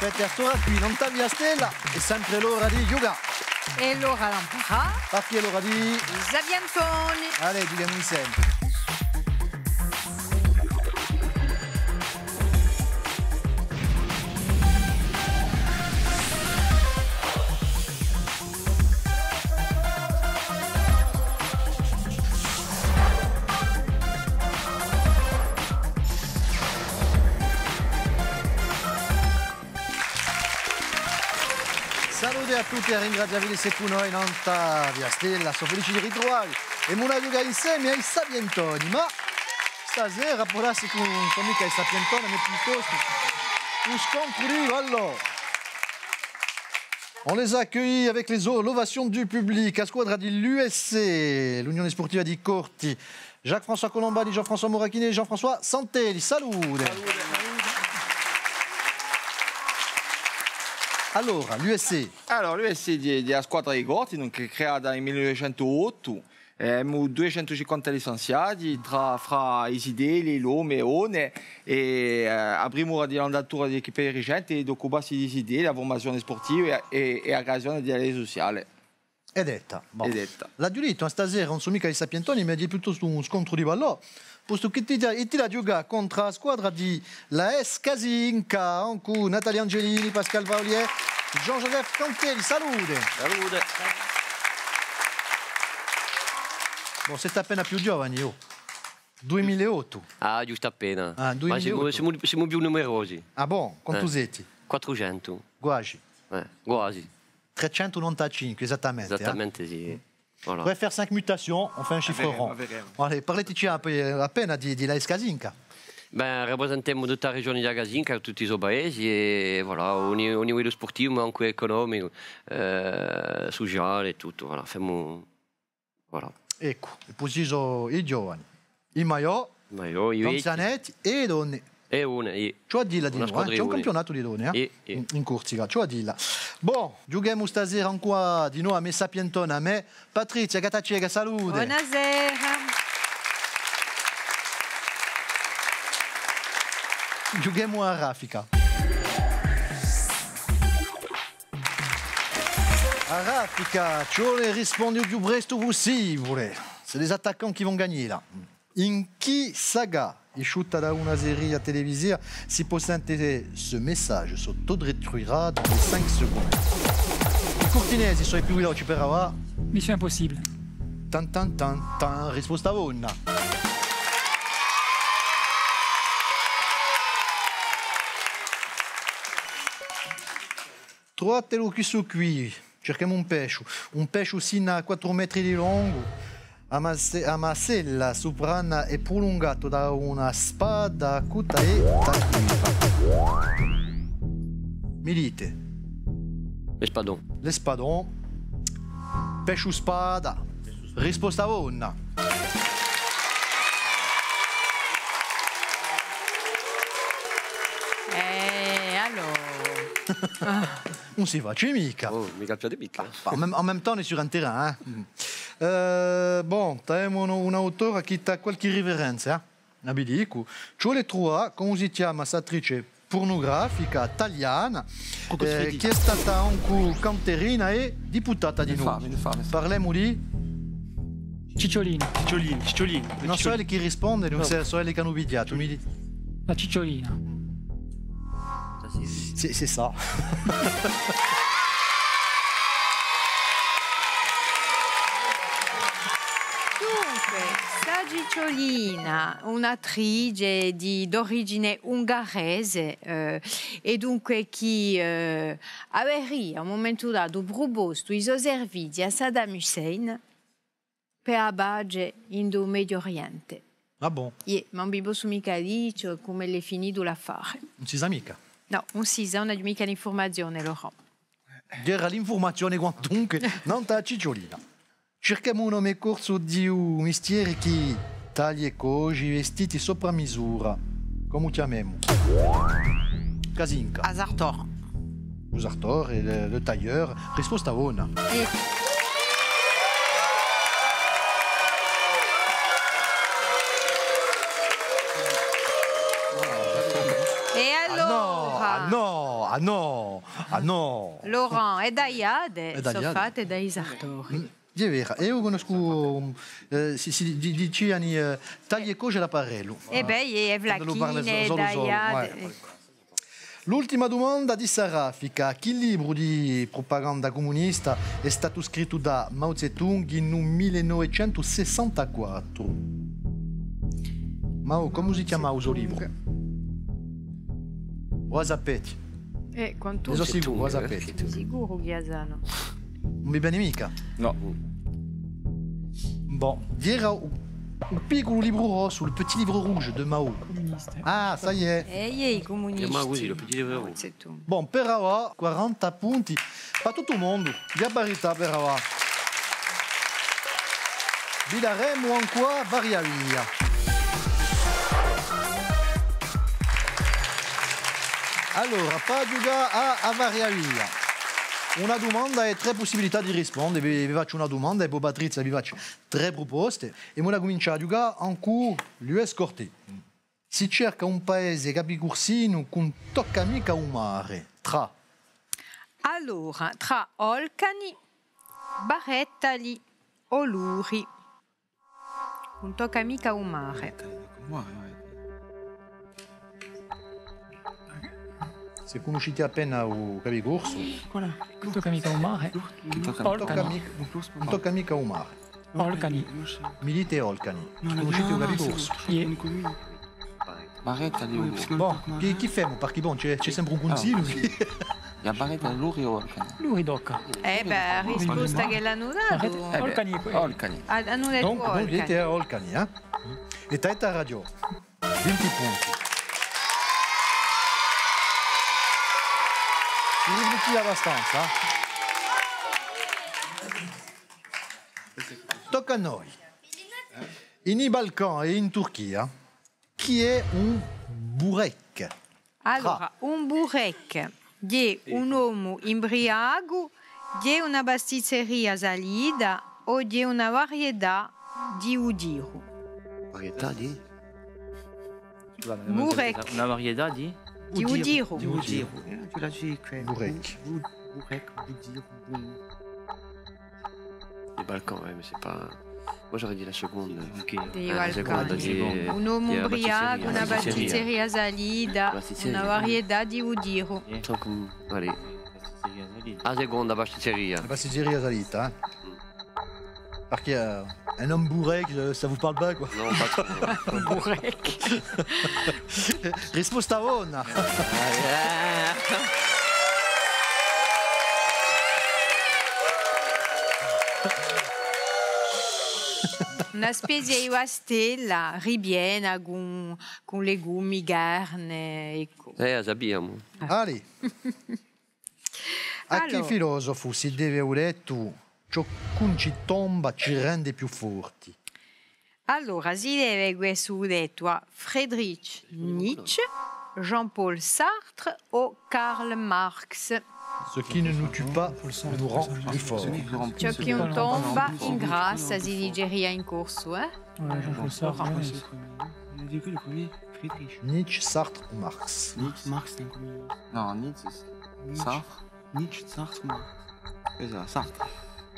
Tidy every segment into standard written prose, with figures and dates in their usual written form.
Peter Stora qui non Tavia Stella è sempre l'ora di Yuga. E l'ora l'Ampara. Parti è l'ora di Xavier Antoni. Allez, diciamo insieme. Salute a tutti e ringraziabili se con noi non Tavia Stella, sono felice di ritrovarvi e una Yuga insieme ai Sapientoni, ma stasera può darsi con mica ai Sapientoni, ma piuttosto un sconcours, allora. On les accueille avec les ovations du public. À squadra di l'USC, l'Unione Sportiva di Corti, Jacques-François Colombani, Jean-François Moracchini e Jean-François Santelli. Salute. Allora, l'USC. Allora, l'USC è la squadra di Corti, creata nel 1908. Abbiamo 250 licenziati fra Isideli, Lome e One e avremo la andatura di equipe dirigente ed occuparsi di Isideli, la formazione sportiva e la creazione di rete sociale. È detta. Bon. È detta. La Giulito, stasera non sono mica i Sapientoni, ma è piuttosto un scontro di ballo. Posto che ti la gioca contro la squadra di la S Casinca, con Natalia Angelini, Pascal Vaulier, Jean-Joseph Cantelli. Salute. Salute. Bon, siete appena più giovani, oh. 2008. Ah, giusto appena. Ah, 2008. Ma siamo più numerosi. Ah, bon, quanti siete? 400. Quasi. Quasi. 395, esattamente. Esattamente, sì. Voilà. On va faire 5 mutations, on fait un chiffre rond. Allez, parleteci appena di la S Casinca. Ben, rappresentiamo tutta la regione di Casinca, tutti i suoi paesi e voilà, ogni livello sportivo, ma anche economico, sociale e tutto. Voilà, facciamo... Voilà. Ecco, preciso i giovani, i maiò, gli anzianetti e le donne. E una, Ciò a dirla di noi, c'è un campionato di donne in Corsica, ciò a dirla. Bon, giochiamo stasera ancora di nuovo a me Sapientona, a me Patrizia Gatacega, salute. Buonasera. Giochiamo a raffica. A raffica, ci vuole rispondere il più presto possibile. C'est les attaquants qui vont gagner là. In chi saga isciutta da una serie televisiva si può sentire ce messaggio s'autodétruira dans les 5 secondes. I cortinesi sono i più veloci per ora. Mission impossible. Tan tan tan tan, risposta buona. Trovatelo qui su qui. Cerchiamo un pesce sino a 4 metri di lungo. A masella soprana è prolungato da una spada acuta e tagliata. Mi dite? L'espadon. L'espadon. Pesce spada. Risposta buona. Allora. Non si faccia mica. Oh, mica più di mica. En même temps, on est sur un terrain. Bon, abbiamo un autore che ha qualche riverenza. Abbidico. Ci vuole trovare come si chiama questa attrice pornografica italiana che è stata anche canterina e diputata di noi. Parliamo di Cicciolina. non so lei chi risponde, non so lei che hanno videato. La Cicciolina. C'est ça. Dunque, sta Cicciolina, un'attrice d'origine ungherese e dunque che aveva a un momento dato proposto i suoi servizi a Saddam Hussein per abbattere in Medio Oriente. Ah bon? Ma non abbiamo mica detto come è finito l'affare. Non si sa mica. No, non si sa, non ha mica l'informazione, Laurent. Era l'informazione quantunque, non ta Cicciolina. Cerchiamo un nome corso di un mestiere che taglia e cogi vestiti sopra misura. Come chiamiamo? Casinca. Azartor. Usartor e le tailleur. Risposta buona. Ah no, ah no. Laurent e Daiade, Daiade. Sofate dai Sartori. È vero, io conosco, si dice, tagli e cose l'apparello. E beh, e Quando lo parla Vlachine, solo, Daiade. L'ultima domanda di Sarafika. Che libro di propaganda comunista è stato scritto da Mao Zedong in 1964? Mao, come si chiama questo libro? Voi sapete? Quanto Ne sono sicuro, voi sapete. sicuro Ghiasano. Non mi bene mica. No. Bon, era un piccolo libro rosso, le petit livre rouge de Mao. Comuniste. Ah, ça y est. I comunisti. Chiama così, lo petit livre rouge. C'est tout. Bon, per ora 40 punti. Per tutto il mondo. Gabarita per ora. Vi daremo ancora varia via. Allora, per giocare a varia via. Una domanda e tre possibilità di rispondere. Vi faccio una domanda e poi Patrizia vi faccio tre proposte. E ora cominciamo a giocare ancora l'US Corti. Si cerca un paese capicorsino con tocca mica un mare. Tra. Allora, tra Olcani, Barrettali o Luri. Non tocca mica un mare. Se conoscete appena il capicorso, Voilà. Non tocca mica un mare. non Olcani. tocca mica un mare. Olcani. Milite Olcani. Conoscete il capicorso? Yeah. Barretta di Luri. Bon, chi fermo? Perché bon, c'è sempre un consiglio. La Barretta di Luri o Olcani? Luridocca. Beh, risposta che l'hanno dato. Olcani è quello. Olcani. Hanno detto Donc, Olcani. milite Olcani. E Taita Radio. 20 punti. Si rifletti abbastanza. Tocca a noi. In Balcani e in Turchia, chi è un burek? Allora, un burek è un uomo imbriaco, è una pasticceria salita o è una varietà di udiro. Varietà di? Burek Una varietà di? di udiro. Udiro. Tu l'as dit, Burek. Burek, Udiro. Les Balkans, ouais, mais c'est pas. Moi j'aurais dit la seconde. Ok. Dei La seconda Balcani. di. Un uomo di la imbriaco, una pasticceria. pasticceria salita, Pasticceria. una varietà di udiro. Sono come. Allez. Pasticceria Salita. La seconda pasticceria. La pasticceria salita. Perché un homme burek, ça vous parle pas, quoi. Non, pas trop. Burek. Risposta buona. Una specie di pastella ripiena con legumi, carne. Ecco. La sappiamo. Ali. A che Allora. filosofo si deve un detto ciò che ci tomba ci rende più forti? Allora, si deve questo detto a Friedrich Nietzsche, Jean-Paul Sartre o Karl Marx. Ce qui ne nous tue pas nous rend plus forts. Ciò che non tomba ingrassa, si digeria in corso, eh? Ouais, Jean-Paul Sartre. Ah, ouais. c'est le premier. On a dit que le premier Friedrich. Nietzsche, Sartre ou Marx? Marx, c'est un communiste. No, Nietzsche. Sartre. Nietzsche, Sartre, Marx. Esatto, Sartre.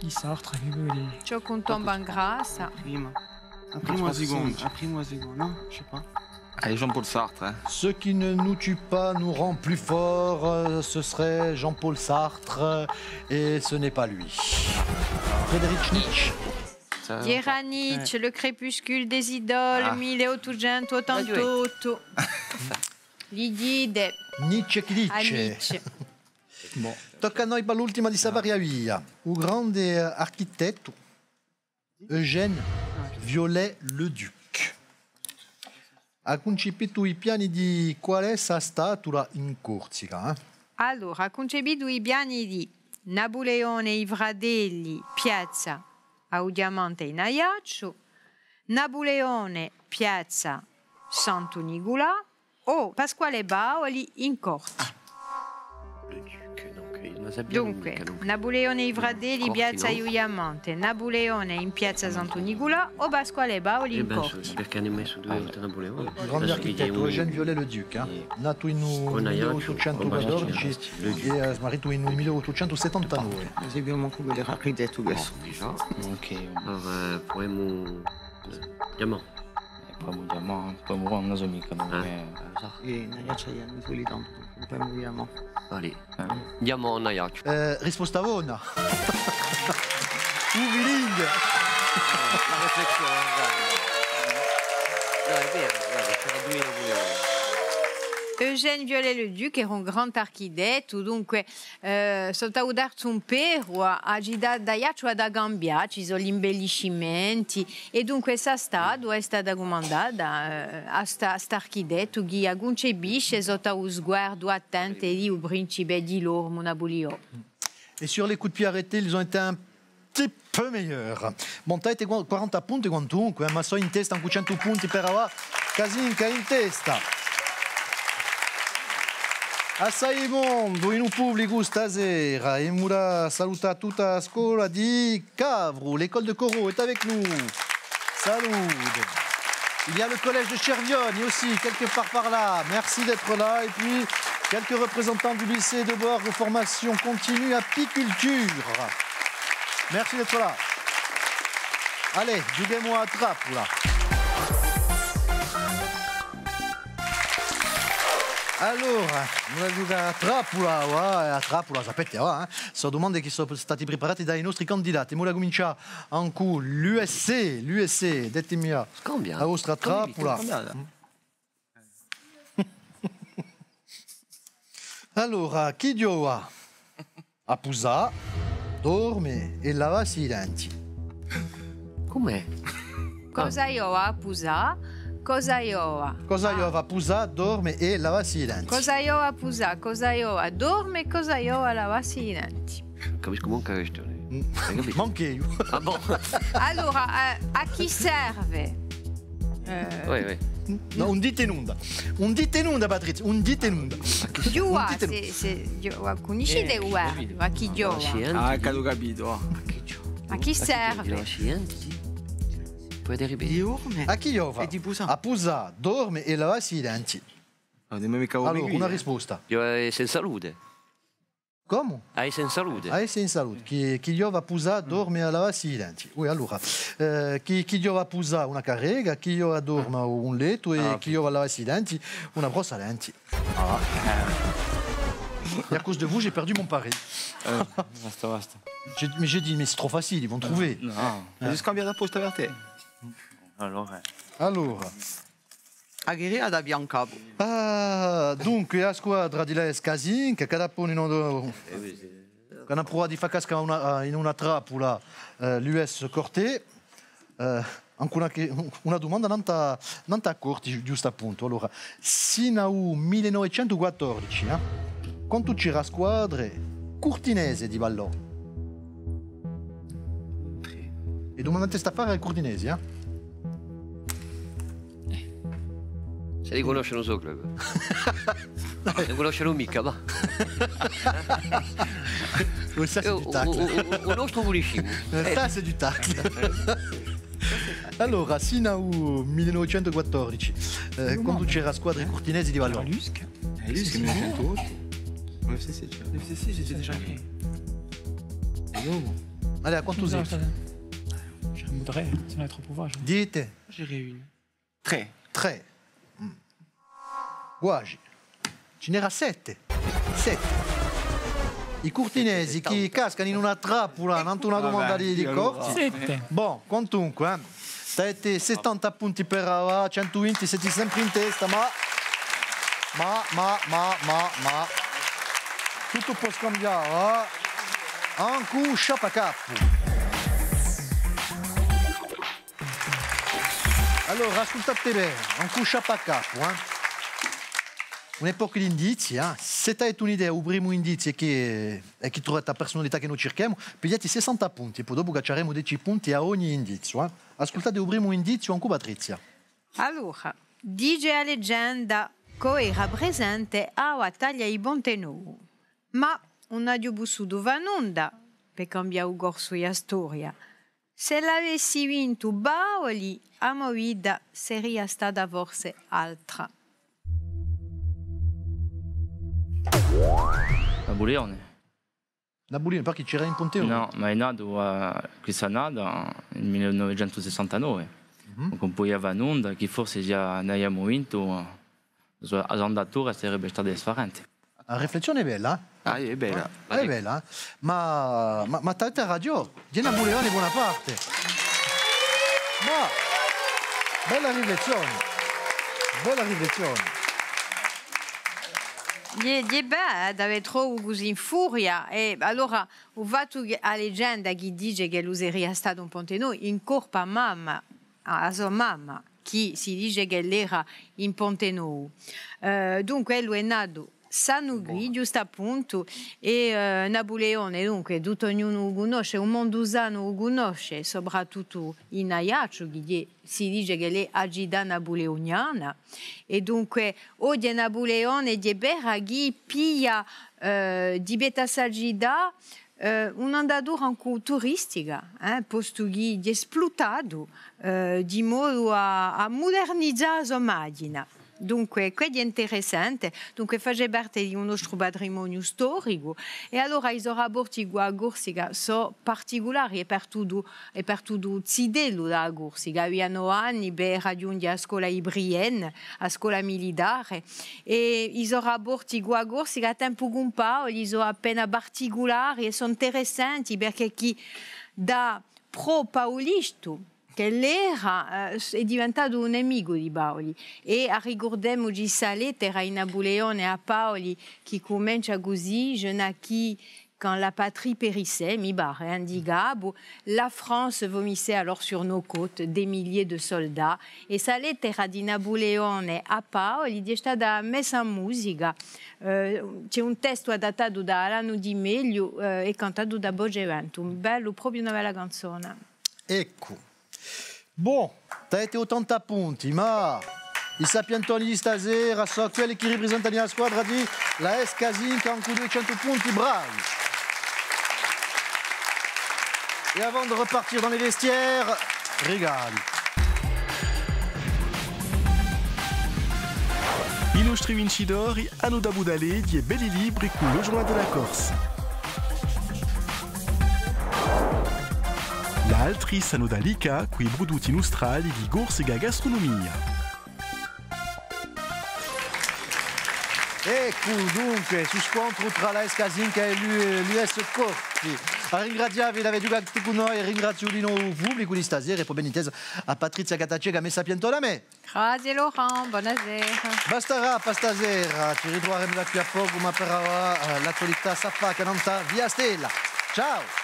Di Sartre, che quelli. Ciò che non tomba ingrassa. Prima. Après-moi seconde. Après-moi seconde. Non, je sais pas. Allez, Jean-Paul Sartre. Ce qui ne nous tue pas nous rend plus forts, ce serait Jean-Paul Sartre, et ce n'est pas lui. Friedrich Nietzsche. Era Nietzsche, le crépuscule des idoles, 1888. Gli diede Nietzsche chi a dice? Nietzsche. Tocca a noi per l'ultima di Savaria Via. Un grande architetto, Eugène Viollet-le-Duc. Ha concepito i piani di qualessa statua in Corsica. Allora, ha concepito i piani di Napoleone Ivradelli, piazza Audiamante in Ajaccio, Napoleone, piazza Santo Nicola o Pasquale Baoli in Corti. Le duc, donc il Dunque, Napoleone Ivradelli, piazza Iuliamante, Napoleone in piazza Sant'Unicola o Pasquale Paoli in Corti. Perché hanno messo due volte Napoleone? Grande architetto, Eugène Viollet-le-Duc, nato in 1814 e smarrito in 1879. Eseguiamo come l'architetto adesso. Ok. Allora, poemu... Diamant. Poi mu non so mica. E non c'è niente, solito. Poi muoviamo. Allez. Diamant, Naiac. Risposta buona. Uviling. La riflessione, no, è vero, guarda, c'era 2000 Napoleone. Eugène Viollet-le-Duc era un grande architetto, dunque soltanto darci un pero ha girato da Iaccio da Gambia, ci sono gli imbelliscimenti e dunque questa statua è stata comandata a questo architetto che ha concepito sotto lo sguardo attento di un principe di loro, Napoleone. Et sur les coups de pied arrêtés, ils ont été un petit peu meilleurs. Bon, tu hai 40 punti quantunque, ma so in testa anche 100 punti per ora. Casinca in testa. Assai mondo in un pubblico stasera e Moula saluta tutta la scuola di Cavro, l'école de Corot est avec nous. Salut. Il y a le collège de Chervioni aussi, quelque part par là. Merci d'être là. Et puis, quelques représentants du lycée de Borg, formation continue apiculture. Merci d'être là. Allez, giughiamo a trappola. Allora, una giocata a trappola, sapete, sono domande che sono state preparate dai nostri candidati. Ora comincia anche l'USC, ditemi la vostra trappola. Allora, chi giova a Pusà, dorme e lavasi i denti. Com'è? Cosa io a Pusà? Cosa io a? Cosa io a Pusà, dorme e lavasi i denti. Cosa io a Pusà? Cosa io a dorme? Cosa io a lavasi i denti? Capisco manca la questione. Hai capito? Manche io. Ah, bon. Allora, a chi serve? Oui. No, un dito in onda. Un dito in onda, Patrizia. Un dito in onda. Giova, se conoscete a chi giova? Ah, che ho capito. A chi serve? Puoi ripetere? A chi giova? E di Pusà. A Pusà, dorme e lavasi i denti. Allora, una risposta. Io è senza salute. Come? Hai senza salute. Ah, sei in salute. Chi giova a Pusà, dorme e lavasi i denti. Allora, chi giova a Pusà una carrega, chi giova a dorme un letto e chi giova a lavasi i denti una brosse à denti. Et à cause de vous, j'ai perdu mon pari. Basta. Mais j'ai dit, mais c'est trop facile, ils vont trouver. No, ho scambiato apposta per te. Allora. Agheria da Biancapo. Dunque, la squadra di Les Casin, che cada pone in una prova di facasca in una trappola l'US Corte. Anche una domanda non ti accorti, giusto appunto. Allora, sino al 1914, quanto c'era squadre curtinese di ballò? E domandate sta fare ai curtinesi, Se li conoscono solo club. Non conoscono mica, va. Ça, c'est du tacle. Conosco buonissimo. Ça, c'est du tacle. Allora, sino al 1914, quando c'era squadre curtinesi di ballò? Lusque. L'USC 1908. L'UFCC, j'étais déjà créé. Allora, quanto sei? Je voudrais, sinon être au pouvoir. Dite? J'irai une. Tre. Quasi. Ce n'era 7. I curtinesi che cascano in una trappola, non una domanda di corti. 7. Bon, quantunque, state 70 punti per ora, 120 siete sempre in testa, ma tutto può scambiare, anche un sciapacappo. Allora, ascoltate bene, anche un sciapacappo, Un'epoca di indizi, se avete un'idea, apriamo indizi e che trovate la personalità che noi cerchiamo, pigliate 60 punti e poi dopo cacceremo 10 punti a ogni indizio. Ascoltate, apriamo un indizio anche Patrizia. Allora, dice la leggenda che era presente a battaglia di Bontenovo, ma un adio bussuto vanunda per cambiare il corso della storia. Se l'avessi vinto Baoli, a mia vita sarebbe stata forse altra. Napoleone. Napoleone, perché c'era in Ponte? No, ma è nato questa nata nel 1969. Con poi a Vanunda, che forse già ne abbiamo vinto, l'andatura sarebbe stata differente. La riflessione è bella. Ah, è bella. È bella, ma t'avete ragione, di Napoleone buona parte. Ma, bella riflessione. È bello, deve trovare così in furia. E allora, ho fatto la leggenda che dice che lui sarebbe stato un ponteno in corpo a mamma, a sua mamma, che si dice che era in Ponteno. Dunque, lui è nato Sanugri, giusto appunto, e Napoleone, dunque, tutto ognuno lo conosce, un mondusano lo conosce, soprattutto in Ajaccio, che si dice che è agida napoleoniana, e dunque, oggi Napoleone di Beraghi piglia di Betasagida un'andatura anche turistica, posto che è esplotato di modo a modernizzare la sua macchina. Dunque, questo è interessante, dunque fa parte di un nostro patrimonio storico e allora i rapporti con la Corsica sono particolari e per tutto il zidello della Corsica. Abbiamo anni per raggiungere la scuola ibrienne, la scuola militare e i rapporti con la Corsica a tempo con Paoli sono appena particolari e sono interessanti perché chi da pro-paolisto che l'era è diventato un nemico di Paoli e ricordiamoci Salette era in Napoleone a Paoli che comincia così, je naquis quand la patrie périssait, mi barre, indigabo, la France vomissait alors sur nos côtes des milliers de soldats e Salette era di Napoleone a Paoli è stata messa in musica. C'è un testo adattato da Alano Di Meglio e cantato da Bogevento, un bello, proprio una bella canzone. Ecco. Bon, t'avete 80 punti, ma i sapientoni di stasera sono quelli che rappresentano la squadra di la S Casinca con 200 punti, bravi. Et avant de repartir dans les vestiaires, regali. I nostri vincitori hanno da Budale di belli libri con lo Journal de la Corse. Gli altri sanno da Lica con i prodotti nostrali di Corsica Gastronomia. Ecco dunque, su scontro tra la S Casinca e l'US Corti. A ringraziarvi di aver giocato con noi e ringrazio di nuovo il pubblico di stasera e poi ben intesa a Patrizia Cataccia che ha messo a pianto me. Grazie Laurent, buonasera. Basterà per stasera, ci ritroveremo da qui a poco, ma per ora l'attualità sa fa che non sta via Stella. Ciao!